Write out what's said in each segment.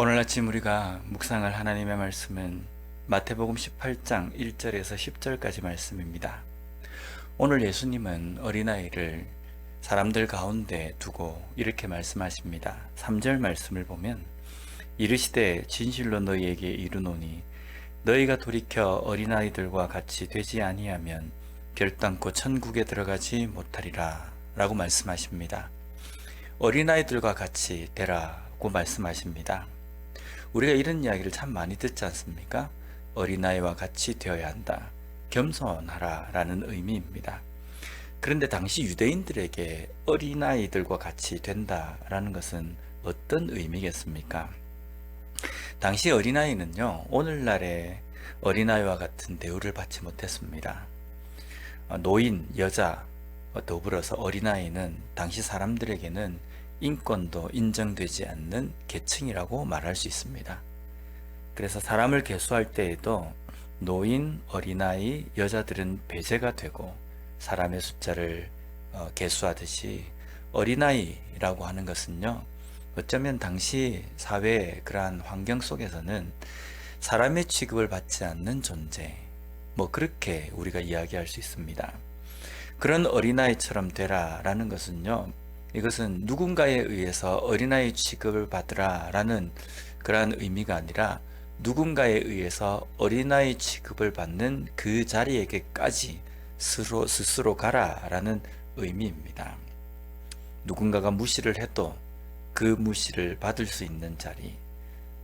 오늘 아침 우리가 묵상할 하나님의 말씀은 마태복음 18장 1절에서 10절까지 말씀입니다. 오늘 예수님은 어린아이를 사람들 가운데 두고 이렇게 말씀하십니다. 3절 말씀을 보면 이르시되 진실로 너희에게 이르노니 너희가 돌이켜 어린아이들과 같이 되지 아니하면 결단코 천국에 들어가지 못하리라 라고 말씀하십니다. 어린아이들과 같이 되라고 말씀하십니다. 우리가 이런 이야기를 참 많이 듣지 않습니까? 어린아이와 같이 되어야 한다. 겸손하라 라는 의미입니다. 그런데 당시 유대인들에게 어린아이들과 같이 된다라는 것은 어떤 의미겠습니까? 당시 어린아이는요, 오늘날의 어린아이와 같은 대우를 받지 못했습니다. 노인, 여자, 더불어서 어린아이는 당시 사람들에게는 인권도 인정되지 않는 계층이라고 말할 수 있습니다. 그래서 사람을 계수할 때에도 노인, 어린아이, 여자들은 배제가 되고 사람의 숫자를 계수하듯이 어린아이라고 하는 것은요, 어쩌면 당시 사회의 그러한 환경 속에서는 사람의 취급을 받지 않는 존재, 그렇게 우리가 이야기할 수 있습니다. 그런 어린아이처럼 되라라는 것은요, 이것은 누군가에 의해서 어린아이 취급을 받으라 라는 그러한 의미가 아니라 누군가에 의해서 어린아이 취급을 받는 그 자리에게까지 스스로 가라 라는 의미입니다. 누군가가 무시를 해도 그 무시를 받을 수 있는 자리,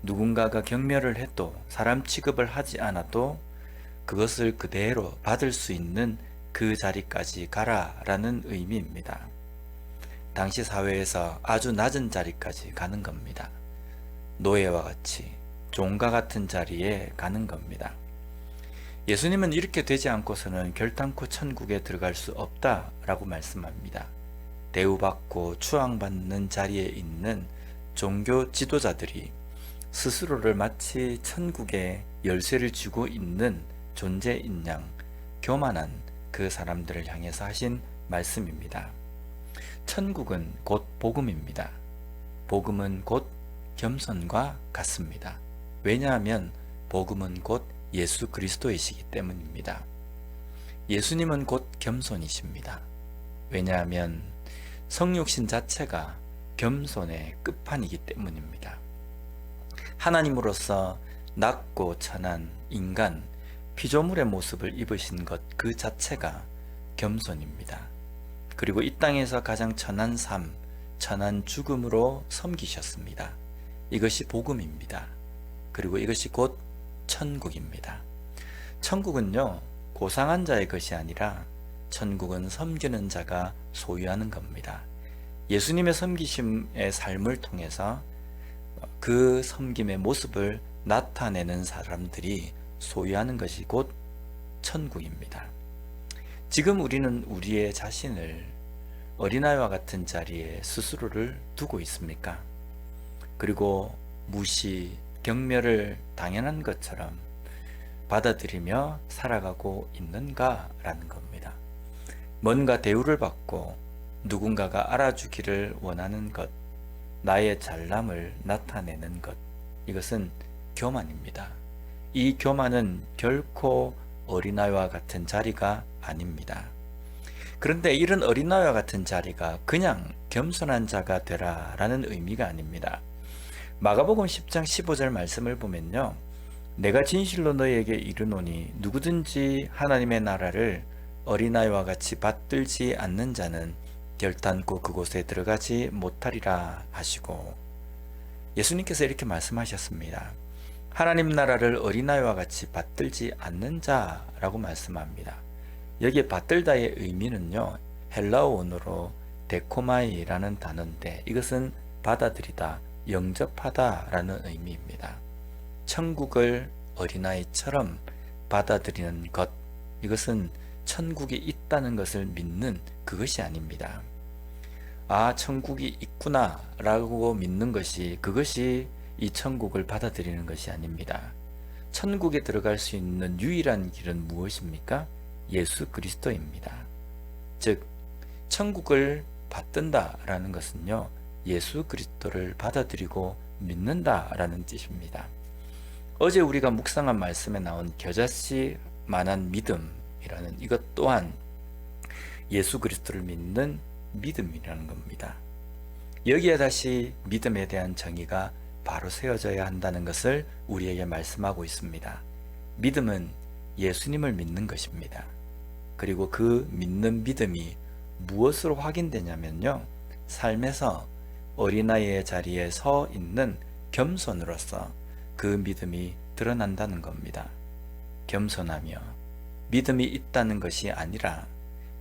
누군가가 경멸을 해도 사람 취급을 하지 않아도 그것을 그대로 받을 수 있는 그 자리까지 가라 라는 의미입니다. 당시 사회에서 아주 낮은 자리까지 가는 겁니다. 노예와 같이 종과 같은 자리에 가는 겁니다. 예수님은 이렇게 되지 않고서는 결단코 천국에 들어갈 수 없다라고 말씀합니다. 대우받고 추앙받는 자리에 있는 종교 지도자들이 스스로를 마치 천국의 열쇠를 쥐고 있는 존재인 양 교만한 그 사람들을 향해서 하신 말씀입니다. 천국은 곧 복음입니다. 복음은 곧 겸손과 같습니다. 왜냐하면 복음은 곧 예수 그리스도이시기 때문입니다. 예수님은 곧 겸손이십니다. 왜냐하면 성육신 자체가 겸손의 끝판이기 때문입니다. 하나님으로서 낮고 천한 인간, 피조물의 모습을 입으신 것 그 자체가 겸손입니다. 그리고 이 땅에서 가장 천한 삶, 천한 죽음으로 섬기셨습니다. 이것이 복음입니다. 그리고 이것이 곧 천국입니다. 천국은요, 고상한 자의 것이 아니라 천국은 섬기는 자가 소유하는 겁니다. 예수님의 섬기심의 삶을 통해서 그 섬김의 모습을 나타내는 사람들이 소유하는 것이 곧 천국입니다. 지금 우리는 우리의 자신을 어린아이와 같은 자리에 스스로를 두고 있습니까? 그리고 무시, 경멸을 당연한 것처럼 받아들이며 살아가고 있는가라는 겁니다. 뭔가 대우를 받고 누군가가 알아주기를 원하는 것, 나의 잘남을 나타내는 것, 이것은 교만입니다. 이 교만은 결코 어린아이와 같은 자리가 아닙니다. 그런데 이런 어린아이와 같은 자리가 그냥 겸손한 자가 되라 라는 의미가 아닙니다. 마가복음 10장 15절 말씀을 보면요, 내가 진실로 너희에게 이르노니 누구든지 하나님의 나라를 어린아이와 같이 받들지 않는 자는 결단코 그곳에 들어가지 못하리라 하시고, 예수님께서 이렇게 말씀하셨습니다. 하나님 나라를 어린아이와 같이 받들지 않는 자라고 말씀합니다. 여기에 받들다의 의미는요, 헬라어 원어로 데코마이라는 단어인데 이것은 받아들이다, 영접하다 라는 의미입니다. 천국을 어린아이처럼 받아들이는 것, 이것은 천국이 있다는 것을 믿는 그것이 아닙니다. 아, 천국이 있구나 라고 믿는 것이, 그것이 이 천국을 받아들이는 것이 아닙니다. 천국에 들어갈 수 있는 유일한 길은 무엇입니까? 예수 그리스도입니다. 즉, 천국을 받든다라는 것은요, 예수 그리스도를 받아들이고 믿는다라는 뜻입니다. 어제 우리가 묵상한 말씀에 나온 겨자씨 만한 믿음이라는 이것 또한 예수 그리스도를 믿는 믿음이라는 겁니다. 여기에 다시 믿음에 대한 정의가 바로 세워져야 한다는 것을 우리에게 말씀하고 있습니다. 믿음은 예수님을 믿는 것입니다. 그리고 그 믿는 믿음이 무엇으로 확인되냐면요, 삶에서 어린아이의 자리에 서 있는 겸손으로서 그 믿음이 드러난다는 겁니다. 겸손하며 믿음이 있다는 것이 아니라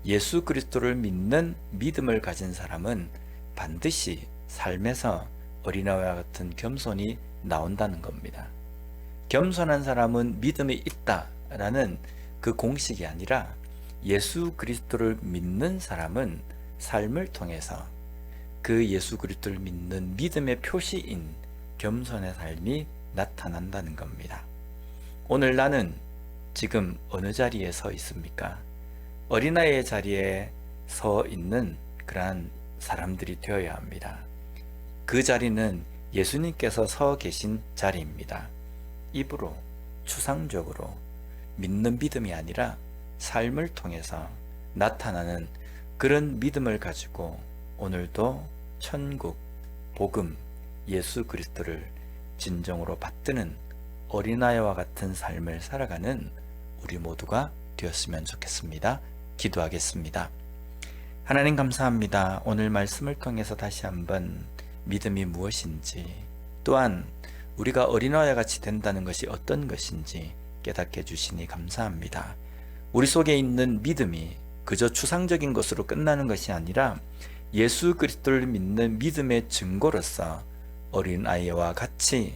예수 그리스도를 믿는 믿음을 가진 사람은 반드시 삶에서 어린아이와 같은 겸손이 나온다는 겁니다. 겸손한 사람은 믿음이 있다라는 그 공식이 아니라 예수 그리스도를 믿는 사람은 삶을 통해서 그 예수 그리스도를 믿는 믿음의 표시인 겸손의 삶이 나타난다는 겁니다. 오늘 나는 지금 어느 자리에 서 있습니까? 어린아이의 자리에 서 있는 그러한 사람들이 되어야 합니다. 그 자리는 예수님께서 서 계신 자리입니다. 입으로 추상적으로 믿는 믿음이 아니라 삶을 통해서 나타나는 그런 믿음을 가지고 오늘도 천국, 복음, 예수 그리스도를 진정으로 받드는 어린아이와 같은 삶을 살아가는 우리 모두가 되었으면 좋겠습니다. 기도하겠습니다. 하나님 감사합니다. 오늘 말씀을 통해서 다시 한번 믿음이 무엇인지, 또한 우리가 어린아이와 같이 된다는 것이 어떤 것인지 깨닫게 해주시니 감사합니다. 우리 속에 있는 믿음이 그저 추상적인 것으로 끝나는 것이 아니라 예수 그리스도를 믿는 믿음의 증거로서 어린아이와 같이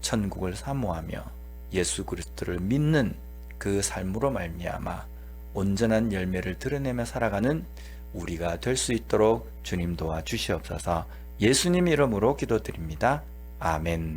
천국을 사모하며 예수 그리스도를 믿는 그 삶으로 말미암아 온전한 열매를 드러내며 살아가는 우리가 될 수 있도록 주님 도와주시옵소서. 예수님 이름으로 기도드립니다. 아멘.